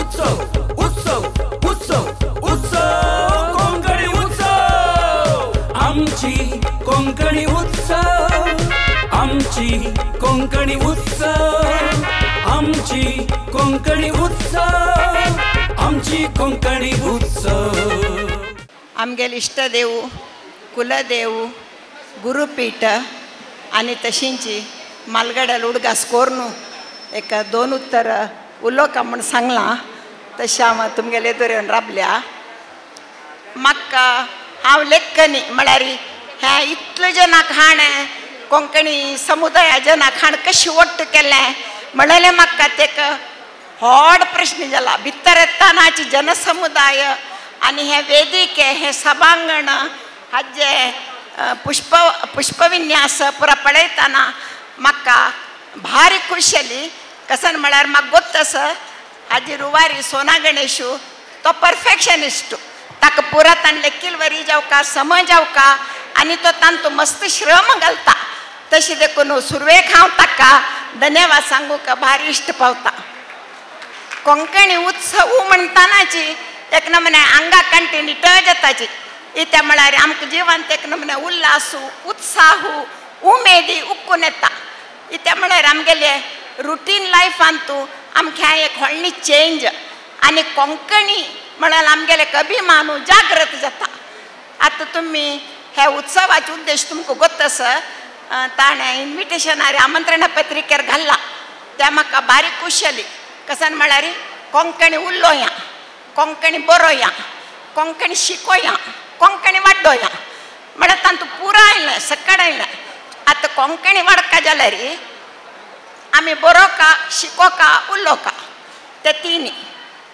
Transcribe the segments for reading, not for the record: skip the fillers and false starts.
उत्सव उत्सव उत्सव उत्सव कोंकणी उत्सव आमची कोंकणी उत्सव आमची कोंकणी उत्सव आमची कोंकणी उत्सव आमची कोंकणी उत्सव आमगेले इष्टदेव कुलदेव गुरुपीठ आणि तशींची मालगड्याल उडगा स्कोर न्हू एक दोन उत्तर उलोवका म्हण सांगलां तशें हांव तुमगेले एदोर राबल्या म्हाका हांव लेखनी म्हळ्यार हे इतले जनाक हाणें कोंकणी समुदाया जनाक हाण कशें वट्ट केलें म्हणलें म्हाका तेका व्हड प्रश्न जाला भितर येतानाची जनसमुदाय आनी हे वेदिके हे सभांगण हाजे पुष्पविन्यास पुरा पळयतना म्हाका भारी खुशी जाली कसन म्हळ्यार म्हाका गोत्तस हाजी रुवारी सोना गणेशू तो परफेक्शनिस्ट ताका पुरा ताण लेखील वरी जावका समज जावका आनी तो तांतू मस्त श्रम घालता तशें देखून सुरवेक हांव ताका धन्यवाद सांगूक भारी इश्ट पावता कोंकणी उत्सव म्हणटनाची एक नमुने आंगा कंठी निटळ जाताची इत्या म्हळ्यार आमकां जिवंत एक नमुने उल्हासू उत्साहू उमेदी उक्कून येता इत्या म्हळ्यार आमगेले रुटीन लायफांतू आमकां एक व्हडली चेंज आनी कोंकणी म्हळ्यार आमगेले अभिमानू जागृत जाता आतां तुमी हे उत्सवाचे उद्देश तुमकां गोत्तस ताणें इन्विटेशनार आमंत्रण पत्रिकेर घाल्ला त्या म्हाका भारी खूश जाली कसन म्हळ्यार कोंकणी उलोवया कोंकणी बरोवया कोंकणी शिकोवया कोंकणी वाडोवया म्हळ्यार तांतू पुरो आयलें सकड आयलें आतां कोंकणी वाडका जाल्यार आमी बरोवका शिकोवका उलोवका ते तिनी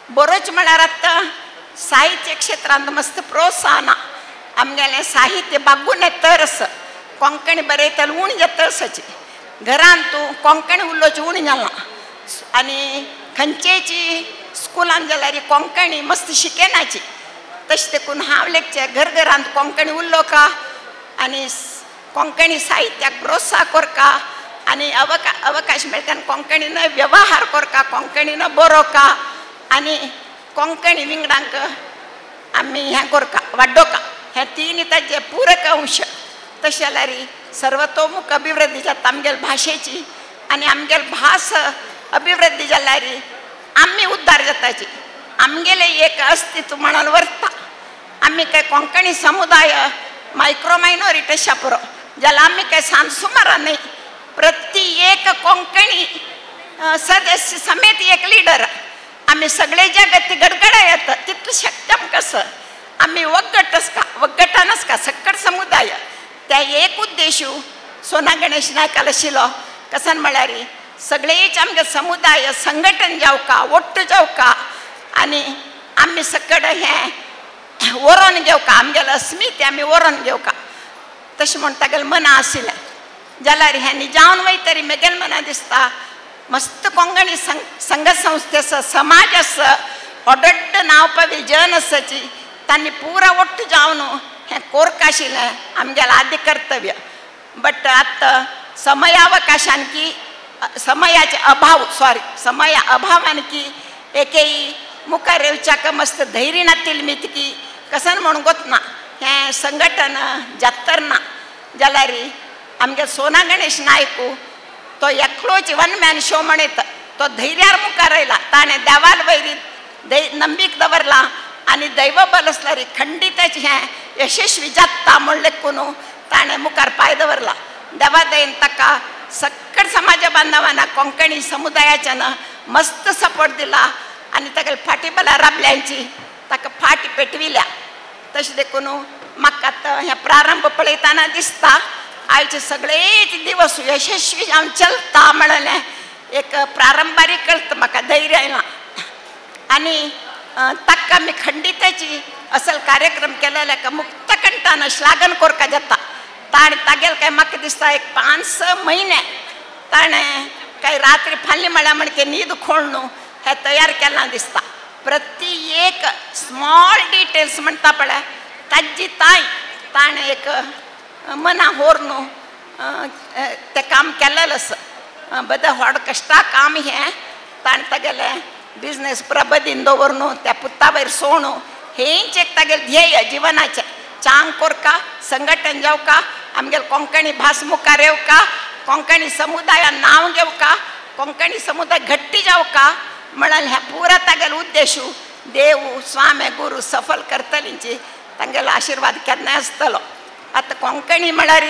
बरोवचें म्हळ्यार आतां साहित्य क्षेत्रांत मस्त प्रोत्साहन आमगेलें साहित्य बागून तरस कोंकणी बरयतले उणी तरसाची घरांत तूं कोंकणी उलोवची उणी जालां आनी खंयचेची स्कुलान जाल्यार कोंकणी मस्त शिकेनाची तशें देखून हांव लेखचें घरघरांत कोंकणी उलोवका आनी कोंकणी साहित्याक प्रोत्साहन करता आनी अवकाश मेळटा कोंकणीन वेव्हार करता कोंकणीन बरोवका आनी कोंकणी विंगडांक आमी हें करता वाडोवका हे तीन ताजे पुरक अंश तशें जाल्यार सर्वतोमुख अभिवृद्धी जाता आमगेले भाशेची आनी आमगेली भास अभिवृद्धी जाल्यार आमी उद्धार जाताची आमगेले एक अस्तित्व म्हणून व्हरता आमी काय कोंकणी समुदाय मायक्रो मायनॉरिटी अशा पुरो जाल्यार आमी काय सांज सुमार न्ही प्रति एक कोंकणी सदस्य समेत एक लिडर आमी सगळे जगत गडगडा येता तितलें शक्य कसं आमी वगटानच का सक्कड समुदाय त्या एक उद्देशू सोना गणेश नायकाल आशिल्लो कसन म्हळ्यार सगळेच आमगे समुदाय संघटन जावका वट्ट जावका आनी आमी सकड हें व्हरोन घेवका आमगेलें अस्मितें आमी व्हरोन घेवका तशें म्हण तागेलें मना आशिल्लें जाल्यार हें निजावन वयतरी म्हगेलें मना दिसता मस्त कोंकणी संघ संस्थेचो समाज आसा व्हडड्ड नांव पावी जन आसाची तांणी पुरा वट्ट जावन हें कोरक आशिल्लें आमगेलें आदी कर्तव्य बट आतां समयावकाशान की समयाचे समय अभावान की एकही मुखार येवच्याक मस्त धैर्य नातिल्ली मितकी कसन म्हणून गोतना हें संघटन जातर ना जाल्यार आमगे सोना गणेश नायकू तो एकलोच वन मॅन शो म्हणटा तो धैर्यार मुखार आयला ताणें देवाल वयरी नंबीक दवरला आनी दैव बल आसल्यार खंडीतच हें यशस्वी जाता म्हण लेखून ताणें मुखार पांय दवरला देवा दयेन ताका सक्कड समाज बांधवांना कोंकणी समुदायाच्यान मस्त सपोर्ट दिला आनी ताका फाटीबला राबल्यांची ताका फाटी पेटविल्या तशें देखून म्हाका आतां हें प्रारंभ पळयतना दिसता आयचे सगळेच दिवस यशस्वी जावन चलता म्हणलें एक प्रारंभारी कळत म्हाका धैर्य आयलां आनी ताका आमी खंडिताची असल कार्यक्रम केलेले मुक्त कंठान श्लाघन करता जाता तागेल काय म्हाका दिसता एक 5-6 म्हयने ताणें काय रात्री फाल्ली म्हळ्यार म्हणके न्हीद खोळ न्हू हें तयार केलां दिसता प्रति एक स्मॉल डिटेल्स म्हणटा पळय ताजी ताणें एक मना होर न्हू तें काम केलेलें आसा बद व्हड कश्टा काम हें ताणें तागेलें बिझनेस पुरा बदीन दवरनू त्या पुत्ता भायर सोडू हेंच एक तागेलें ध्येय जिवनाचें चांग कोरका संघटन जावका आमगेल कोंकणी भास मुखार येवका कोंकणी समुदायान नांव घेवका कोंकणी समुदाय घट्टी जावका म्हणून ह्या पुरा तागेलो उद्देशू देव स्वामी गुरू सफल करतलींची तांगेलो आशिर्वाद केन्नाय आसतलो. आतां कोंकणी म्हळ्यार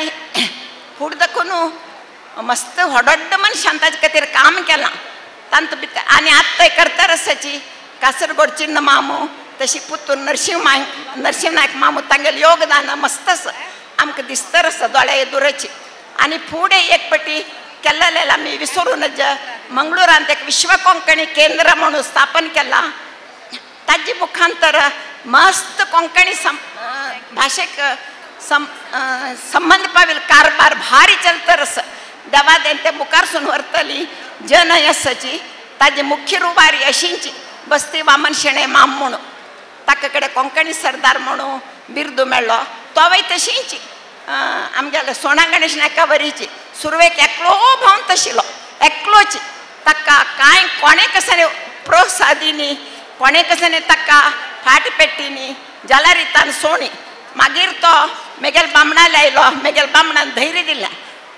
फुडदकून मस्त व्हडोड्ड मनशान ताजे खातीर काम केलां तांत भितर आनी आत्तां करतरसाची कासरगोड चिन्न मामू तशी पुत्तूर नरसिंह नायक मामू तांगेलें योगदान मस्त आसा आमकां दिसतर आसा दोळ्या येदुराची. आनी फुडें एक पटी केल्लें आमी विसरूं नज मंगळुरांत एक विश्व कोंकणी केंद्र म्हणून स्थापन केलां ताजे मुखांतर मस्त कोंकणी भाशेक संबंध पाविल कारभार भारी चलतर आसा. देवादेन ते मुखारसून व्हरतली जनयसाची ताजी मुख्य रुबारी अशींची बस्ती वामन शेणे माम म्हणून ताका कडेन कोंकणी सरदार म्हणून बिर्दू मेळ्ळो तोवय तशींची आमगेले सोना गणेश नायका वरीची सुरवेक एकलो भावंत आशिल्लो एकलोच ताका कांय कोणे कसाने प्रोत्सादिनी कोणे कसाने ताका फाट पेट्टिनी जलारितान सोणी मागीर तो मेगेल बामणा लायलो मेगेल बामणान धैर्य दिलें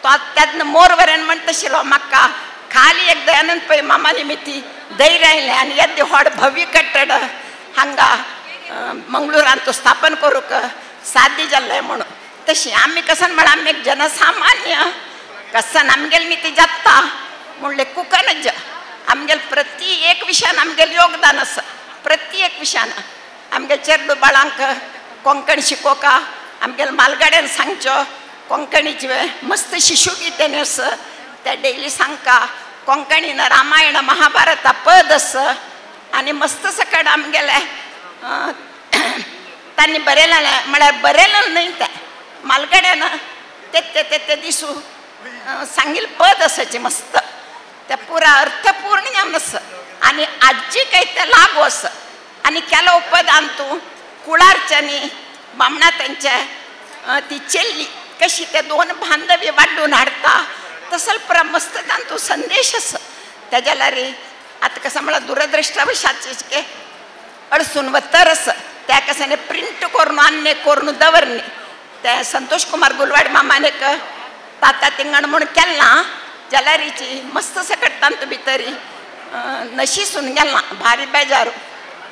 तो त्यातनं मोर वरेन म्हणटा आशिल्लो म्हाका खाली एक दयानंद पै मामा निमित्ती धैर्य आयलें आनी येद्दे व्हड भव्य कट्टड हांगा मंगळुरांत तो स्थापन करूंक साध्य जाल्लें म्हणून. तशी आमी कसन म्हळ्यार आमी एक जनसामान्य कसन आमगेल मिती जाता म्हणलें कुकनज आमगेल प्रती एक विशयान आमगेलें योगदान आसा प्रत्येक विशयान आमगे चेडू बाळांक कोंकणी शिकोवका आमगेल मालगाड्यान सांगच्यो कोंकणीचे मस्त शिशुगीतेनी आसा ते डेली सांगता कोंकणीन रामायण महाभारत पद आसा आनी मस्त सकट आमगेले तांणी बरयलें म्हळ्यार बरयलें न्हय तें मालगाड्यान ते दिसू सांगिल्लें पद आसाचें मस्त ते पुरा अर्थपूर्ण आसा आनी आजी काही ते लागू आसा आनी केलो उपदान तूं कुळारच्यांनी बामणा तेंचे ती चेल्ली कशी ते दोन बांधव्य वाडून हाडटा तसो पुरा मस्त तांतू संदेश आसा. तेज्या लारी आतां कसां म्हळ्यार दुरदृश्टवशाचे अडसून वतर आसा त्या कसाने प्रिंट करून आन्ने करून दवरनी ते संतोष कुमार गुलवाड मामाने ताता तिंगण म्हणून केलां जलारीची मस्त सकट तांतू भितरी नशीसून गेलां भारी बेजारू.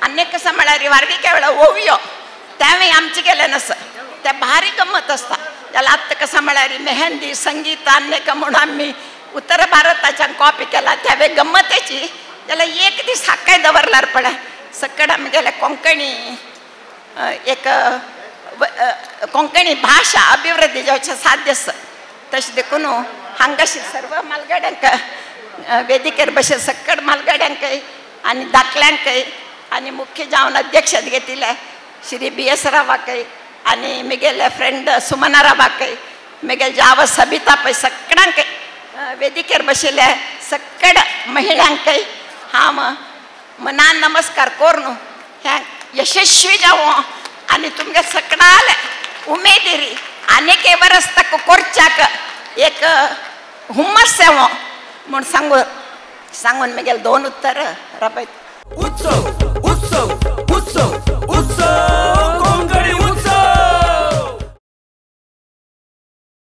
आनी कसां म्हळ्यार वारगेच्या वेळा ओवियो तेवूय आमचे गेले नसा ते भारी गंमत आसता. जाल्यार आतां कसां म्हळ्यार मेहंदी संगीत आनी म्हणून आमी उत्तर भारताच्यान कॉपी केला त्या गंमतेची जाल्यार एक दीस हाकाय दवरल्यार पळय सकट आमगेले कोंकणी एक कोंकणी भाशा अभिवृद्धी जावचें साध्य आसा. तशें देखून हांगाशीर सर्व मालगाड्यांक वेदिकेर बशेन सकट मालगाड्यांकय आनी दाखल्यांकय आनी मुख्य जावन अध्यक्ष घेतिल्ले श्री BS रावाकय आनी म्हगेले फ्रेंड सुमना रावाकय म्हगेले जाव सबिता पळय सकडांकय वेदिकेर बशिल्ले सकड महिलांकय हांव मनान नमस्कार करून ह्या यशस्वी जावं आनी तुमगे सकडाले उमेदीरी आनीक वर्स ताका करच्याक एक हुम्मस येवं म्हूण सांगून म्हगेले दोन उत्तर राबयता. उत्सव उत्सव उत्सव उत्सव